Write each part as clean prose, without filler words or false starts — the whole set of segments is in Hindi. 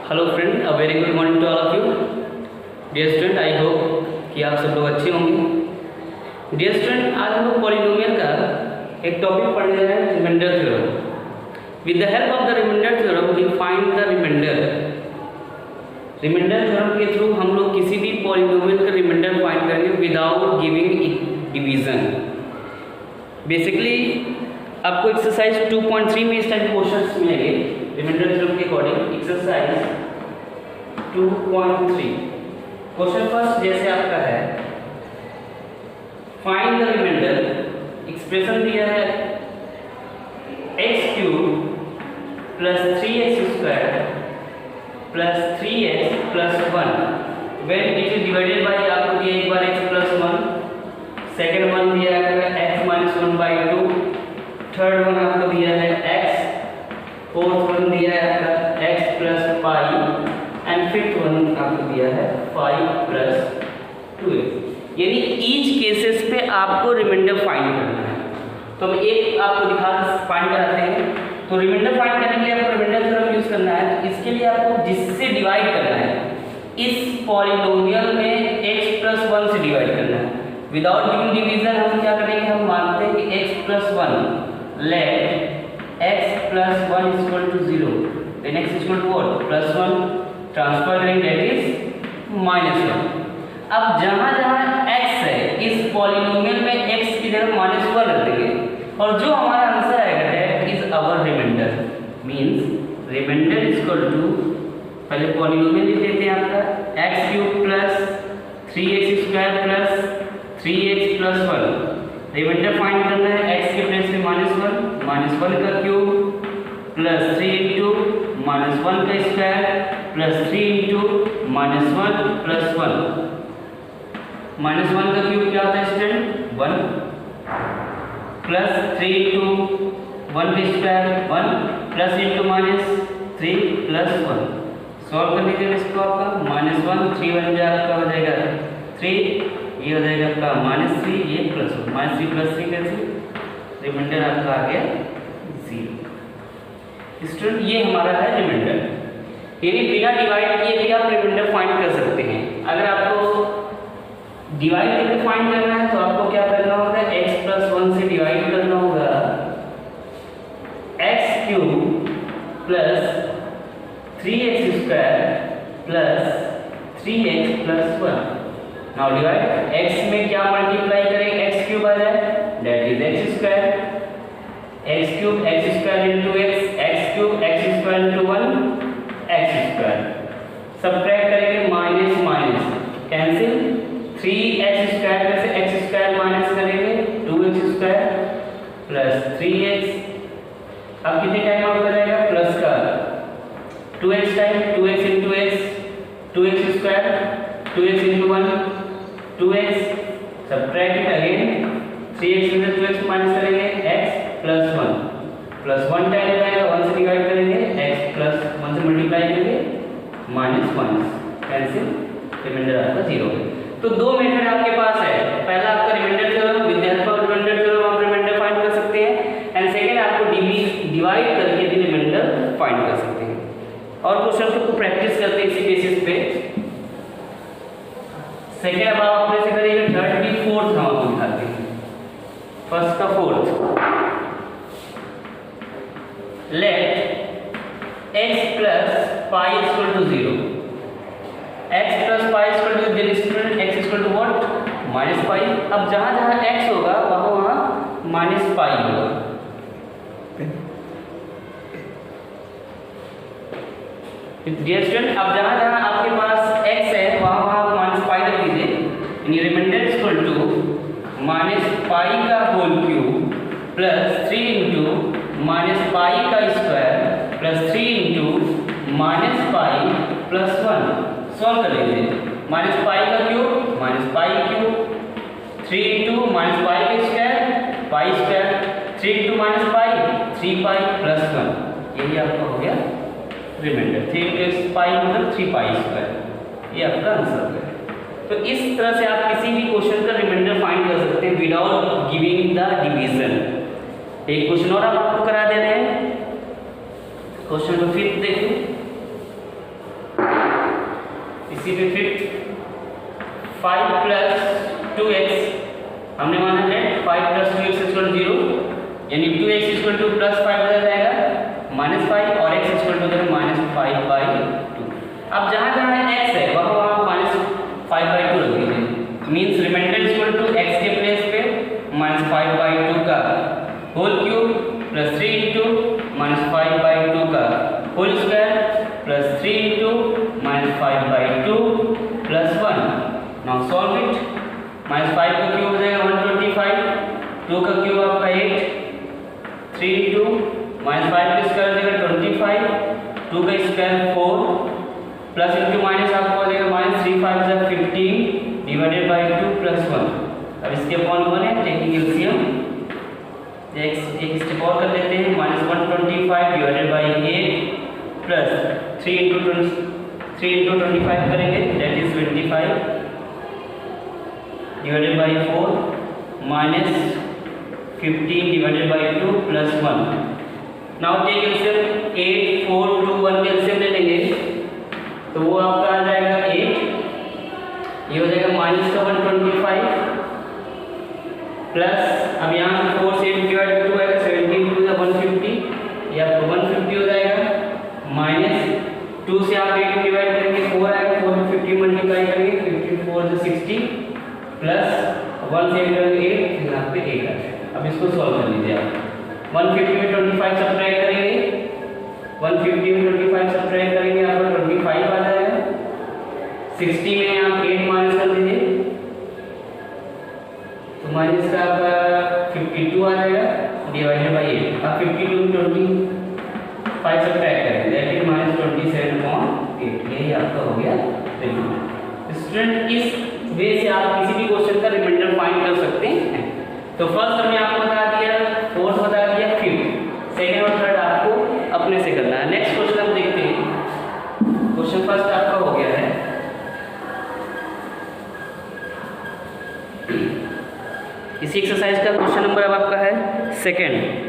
Hello friend, a very good morning to all of you. Dear student, I hope कि आप सब लोग अच्छे होंगे। डियर स्टूडेंट, आज हम लोग पॉलिनोमियल का एक टॉपिक पढ़ने जा रहे हैं, remainder theorem. With the help of the remainder theorem we find the remainder. Remainder theorem के थ्रू हम लोग किसी भी पॉलिनोमियल का रिमाइंडर फाइंड करेंगे विदाउट गिविंग डिवीजन। बेसिकली आपको एक्सरसाइज 2.3 में इस टाइप क्वेश्चंस मिलेंगे रिमाइंडर थ्योरम के अकॉर्डिंग। एक्सरसाइज 2.3 क्वेश्चन फर्स्ट जैसे आपका है, फाइंड द रिमाइंडर। एक्सप्रेशन दिया है x³ plus 3x² plus 3x plus 1 when it is divided by, आपको दिया एक बार x प्लस 1, सेकेंड वन दिया है x माइनस 1/2, थर्ड वन आपको दिया है x, फोर्थ वन दिया है आपका x plus pi and fifth one आपको दिया है 5 प्लस 2x। यानी ईच केसेस पे आपको रिमाइंडर फाइंड करना है। तो हम एक आपको दिखा फाइंड कराते हैं। तो रिमाइंडर फाइंड करने के लिए आपको रिमाइंडर थ्योरम यूज करना है। तो इसके लिए आपको जिससे डिवाइड करना है, इस पॉलिनोमियल में x प्लस 1 से डिवाइड करना है। विदाउट गिविंग डिवीजन हम क्या करेंगे, हम मानते हैं कि x plus 1, let x plus 1 is equal to 0, then x is equal to what, plus 1, transfer करेंगे दैट इज माइनस 1। अब जहां जहां x है इस पॉलिनोमियल में x की जगह -1 रख देंगे और जो हमारा आंसर आएगा that is our remainder. Means remainder is equal to, पहले पॉलिनोमियल लिख लेते हैं आपका x³ plus 3x² plus 3x plus 1। Remainder find करना है, x के प्लेस में -1 का क्यूब प्लस 3 इंटू -1 का स्क्वायर प्लस 3 इंटू -1 प्लस 1। -1 का क्यूब क्या होता है स्टूडेंट, 1 प्लस 3 इंटू 1 का square 1 plus into -3 plus 1। Solve कर लीजिए इसको, आपका -1 3 बन जाएगा, आपका हो जाएगा 3, ये हो जाएगा आपका -3, ये प्लस 1, -3 प्लस 3 कैसे, रिमाइंडर आपका आ गया 0। स्टूडेंट ये हमारा है रिमाइंडर। यानी बिना डिवाइड किए भी आप रिमाइंडर फाइंड कर सकते हैं। अगर आपको डिवाइड करके फाइंड करना है तो आपको क्या करना होगा, x प्लस 1 से डिवाइड करना होगा x³ plus 3x² plus 3x plus 1। Now divide, x में क्या मल्टीप्लाई करेंगे, x³ आ जाए that is x², x³ x² into x, x³ x² into 1 x²। Subtract करेंगे माइनस माइनस कैंसिल, 3x² में से x² माइनस करेंगे 2x² प्लस 3x। अब कितने टाइम आपका जाएगा प्लस का 2x time, 2x into x 2x², 2x into 1 2x, subtract it again, 3x में से 2x माइनस करेंगे x प्लस 1 प्लस 1 टाइम जाएगा, 1 से डिवाइड करेंगे x प्लस 1 से मल्टीप्लाई करेंगे माइनस कैंसिल, रिमाइंडर आपका 0। तो दो मेथड आपके पास है, पहला आपका remainder theorem, with the help of remainder theorem आप रिमाइंडर फाइंड कर सकते हैं, एंड सेकंड आपको डिवाइड करके भी रिमाइंडर फाइंड कर सकते हैं। और क्वेश्चन को प्रैक्टिस करते हैं इसी बेसिस पे। सेकंड अब आप अपने से करेंगे, थर्ड भी फोर्थ हम आपको दिखाते हैं। फर्स्ट का fourth, let x plus pi equal to 0, x plus pi equal to 0, student x equal to what, -pi. अब जहां जहां x होगा वहां -पाई होगा। डियर स्टूडेंट, अब जहां जहां आपके पास x है वहां -पाई रख दीजिए। यानी रिमाइंडर इक्वल टू -पाई का होल क्यूब प्लस 3 इंटू -पाई का square plus 3 into -pi plus 1। Solve कर लीजिए, -पाई का क्यूब -पाई क्यूब, 3 इंटू -पाई का स्क्वायर पाई स्क्वायर, 3 इंटू -पाई 3 पाई प्लस 1। यही आपका हो गया रिमाइंडर। 3 इंटू पाई मतलब 3 पाई स्क्वायर, ये आपका आंसर है। तो इस तरह से आप किसी भी क्वेश्चन का रिमाइंडर फाइंड कर सकते हैं विदाउट गिविंग द डिवीजन। एक क्वेश्चन और आपको करा दे रहे हैं, क्वेश्चन नंबर 5 देखिए। इसी पे फिर 5 प्लस 2x हमने माना है 5 प्लस 2x इक्वल 0, यानी 2x इक्वल टू प्लस 5 हो जाएगा -5 और x इक्वल टू -5/2। अब जहाँ जहाँ x है वहाँ वहाँ -5/2 रख दीजिए, means remainder equal to x के प्लेस पे -5/2 का होल क्यूब प्लस 3 इंटू -5/2 का whole square plus 3 into -5/2 plus 1। Now solve it. -5 का क्यूब हो जाएगा 125, 2 का क्यूब आपका 8, 3 इंटू -5 का स्क्वायर हो जाएगा 25, 2 का स्क्वायर 4 प्लस इंटू माइनस आपको हो जाएगा -3 5 15 डिवाइडेड बाय 2 प्लस 1। अब इसके अपॉन 1 है, टेकिंग एलसीएम एक स्टेप और कर लेते हैं, -125 डिवाइडेड बाय 8 प्लस 3 इंटू 25 करेंगे, that is 25 divided by 4 -15 divided by 2 plus 1। Now take LCM, 8 4 2 1 के एलसीएम ले लेंगे तो वो आपका आ जाएगा 8, ये हो जाएगा -125 प्लस अब यहाँ से 4 से 8 डिवाइड 2 आएगा 17 2 150, ये आपको 150 हो जाएगा, माइनस 2 से आप 8 डिवाइड करेंगे 4 आएगा, 4 में 50 मल्टीप्लाई करेंगे 54 से 60 प्लस 1 से 8 करेंगे 8, यहाँ पे 8 आ जाएगा। अब इसको सॉल्व कर लीजिए आप, 150 में 25 सब्ट्रैक्ट करेंगे, 150 में 25 सब्ट्रैक्ट करेंगे आपको 25 आ जाएगा, 60 में आप 8 माइनस कर दीजिए तो माइनस का आपका 52 आ जाएगा डिवाइडेड बाय 8। अब 52 में 25 सब्ट्रैक्ट करेंगे, दैट इज -27/8, यही आपका हो गया रिमाइंडर। स्टूडेंट इस वे से आप किसी भी क्वेश्चन का रिमाइंडर फाइंड कर सकते हैं। तो फर्स्ट हमने आपको बता दिया, फोर्थ बता दिया, फिफ्थ, सेकंड और थर्ड आपको अपने से करना है। नेक्स्ट क्वेश्चन हम देखते हैं। क्वेश्चन फर्स्ट आपका हो गया है, इसी एक्सरसाइज का क्वेश्चन नंबर अब आपका है सेकंड में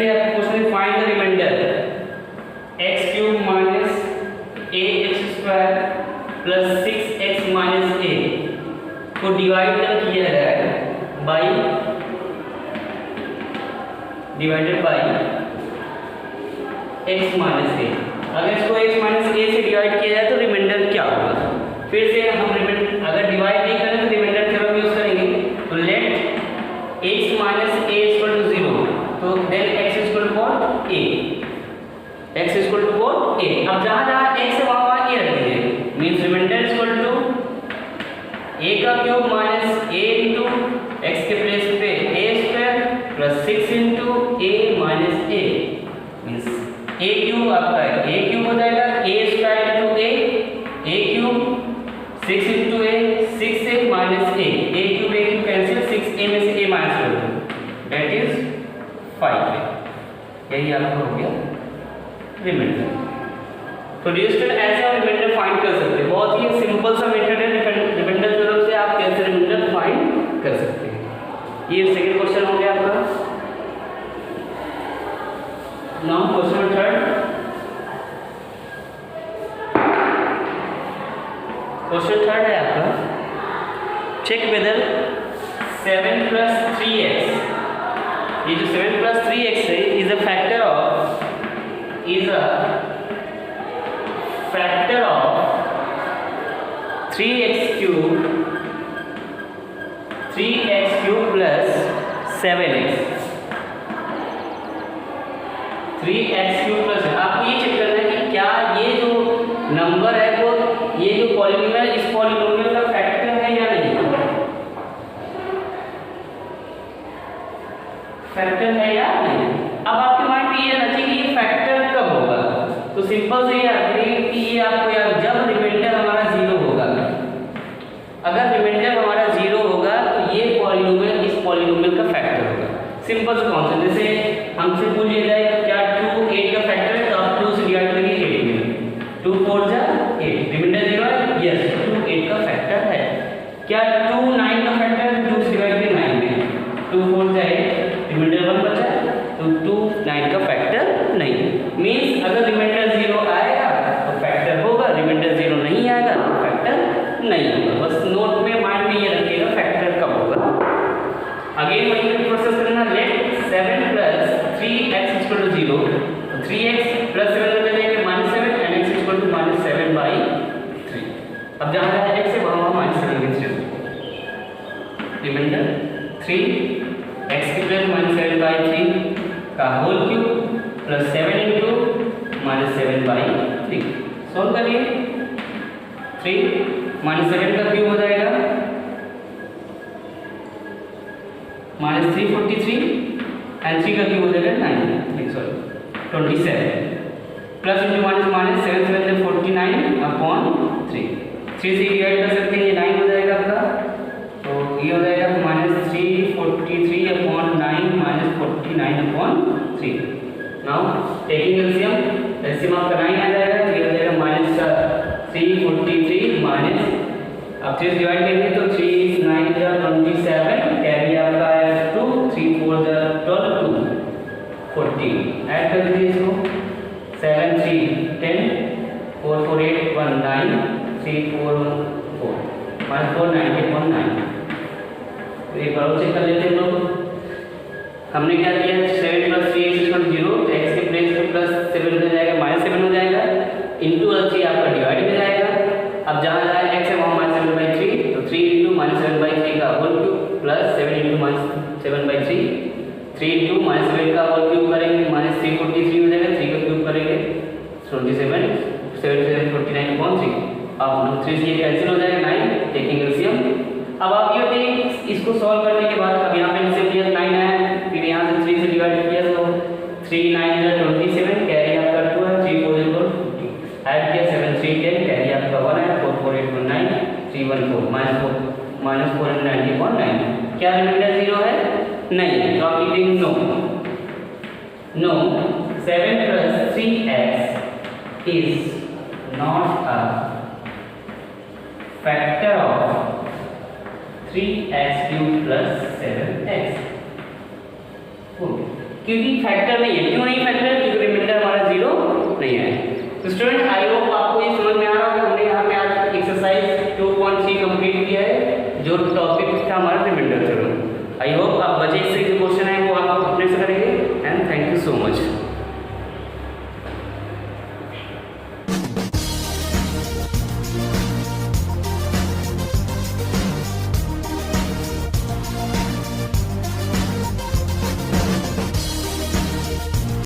आपका क्वेश्चन है find the remainder x³ minus ax² plus 6x minus a को डिवाइड किया है by divided by x minus a। अगर इसको x माइनस a से डिवाइड किया जाए तो रिमाइंडर क्या होगा? फिर से हम रिमाइंडर अगर डिवाइड नहीं करें तो रिमाइंडर थ्योरम यूज करेंगे। तो let x minus a equal to 0, तो then x equal to a, x equal to a। अब जहाँ जहाँ x है वहाँ वहाँ a रख दीजिए, means remainder equal to a का cube minus a into x के प्लेस पे a square plus 6 into a minus a, means a cube आपका है a क्यूब हो जाएगा a square into a cube 6 into a 6a minus a cube cancel 6a में से a माइनस कर दो, दैट इज 5। यही आपका हो गया रिमाइंडर। तो डियर स्टूडेंट ऐसे हम रिमाइंडर फाइंड कर सकते हैं, बहुत ही सिंपल सा मेथड है, रिमाइंडर थ्योरम से आप कैसे रिमाइंडर फाइंड कर सकते हैं। ये सेकंड क्वेश्चन हो गया आपका। Now question third, question third है आपका, चेक वेदर 7 प्लस 3x, ये जो 7 प्लस 3x है is a factor of 3x cube plus 7x, 3x cube plus, आपको ये चेक करना है कि क्या ये जो नंबर है वो ये जो पॉलिनोमियल इस पॉलिनोमियल का फैक्टर है या नहीं, फैक्टर है या नहीं। अब आपके माइंड में ये रहना चाहिए कि ये फैक्टर कब होगा, तो सिंपल से याद करिए कि ये आपको याद जब रिमाइंडर हमारा 0 होगा। अगर रिमाइंडर हमारा 0 होगा तो ये पॉलिनोमियल इस पॉलिनोमियल का फैक्टर होगा। सिंपल से कॉन्सेप्ट, जैसे हमसे पूछ लिया जाए क्या 2 8 का फैक्टर है, तो आप 2 से डिवाइड करिए 8 में, 2 4 जा 8, रिमाइंडर 0 है, यस 2 8 का फैक्टर है। क्या 2 9 का फैक्टर है, 2 से डिवाइड करिए 9 में, 2 4 जा 8, रिमाइंडर 1 बचा, तो 2 9 का फैक्टर नहीं। मीन्स अगर रिमाइंडर 0 आए 0, तो 3x प्लस 7 में जाएंगे -7 एंड x इक्वल टू -7/3। अब जहाँ जहाँ x है वहाँ -7/3 रिमाइंडर 3x की प्लस -7/3 का whole cube plus 7 into -7/3। Solve करिए। 3 -7 का क्यूब हो जाएगा -343 एंड 3 का क्यूब हो जाएगा 27 प्लस इंटू माइनस 7 7 49/3। 3 से डिवाइड कर सकते हैं, ये 9 हो जाएगा आपका, तो ये हो जाएगा -343/9 -49/3। नाउ टेकिंग एलसीएम आपका 9 आ जाएगा, तो ये हो जाएगा -343 माइनस, अब 3 डिवाइड करेंगे तो 3 9 27, कैरी आपका आएगा 2, 3 4 12 2 14। ऐड कर दीजिए इसको, 7 3 10 4 4 8 1 9 3 4 4 -4 9 1 9। तो एक बार चेक कर लेते हैं लोग। हमने क्या किया, 7 + 3x = 0, तो x के प्लेस पे प्लस 7 हो जाएगा, -7 हो जाएगा, इंटू 3 आपका डिवाइड हो जाएगा। अब जहाँ जहाँ x है वहाँ -7/3, तो 3 इंटू -7/3 का whole cube plus 7 into -7/3, 3 into -7 का होल क्यूब करेंगे -343 हो जाएगा, 3 का क्यूब करेंगे 27 7 7 49/3। अब 3 से कैंसिल हो जाएगा 9, टेकिंग एलसीएम। अब आप ये देखिए इसको सॉल्व करने के बाद अब यहाँ पे एलसीएम लिया 9 आया, फिर यहाँ से 3 से डिवाइड किया तो 3 9 27, कैरी आपका 2 है, 3 4 50, ऐड किया 7 3 10, कैरी आपका 1 है, 4 4 8 1 9 3 1 4 -490/9। क्या रिमाइंडर 0 है? नहीं, तो आप लिखेंगे no 7 + 3x is not a factor of 3x³ + 7x। क्योंकि फैक्टर नहीं है, क्यों नहीं फैक्टर? क्योंकि रिमाइंडर हमारा 0 नहीं है। तो स्टूडेंट आई होप आपको ये समझ में आ रहा होगा। हमने यहाँ पे आज एक्सरसाइज 2.3 कंप्लीट किया है, जो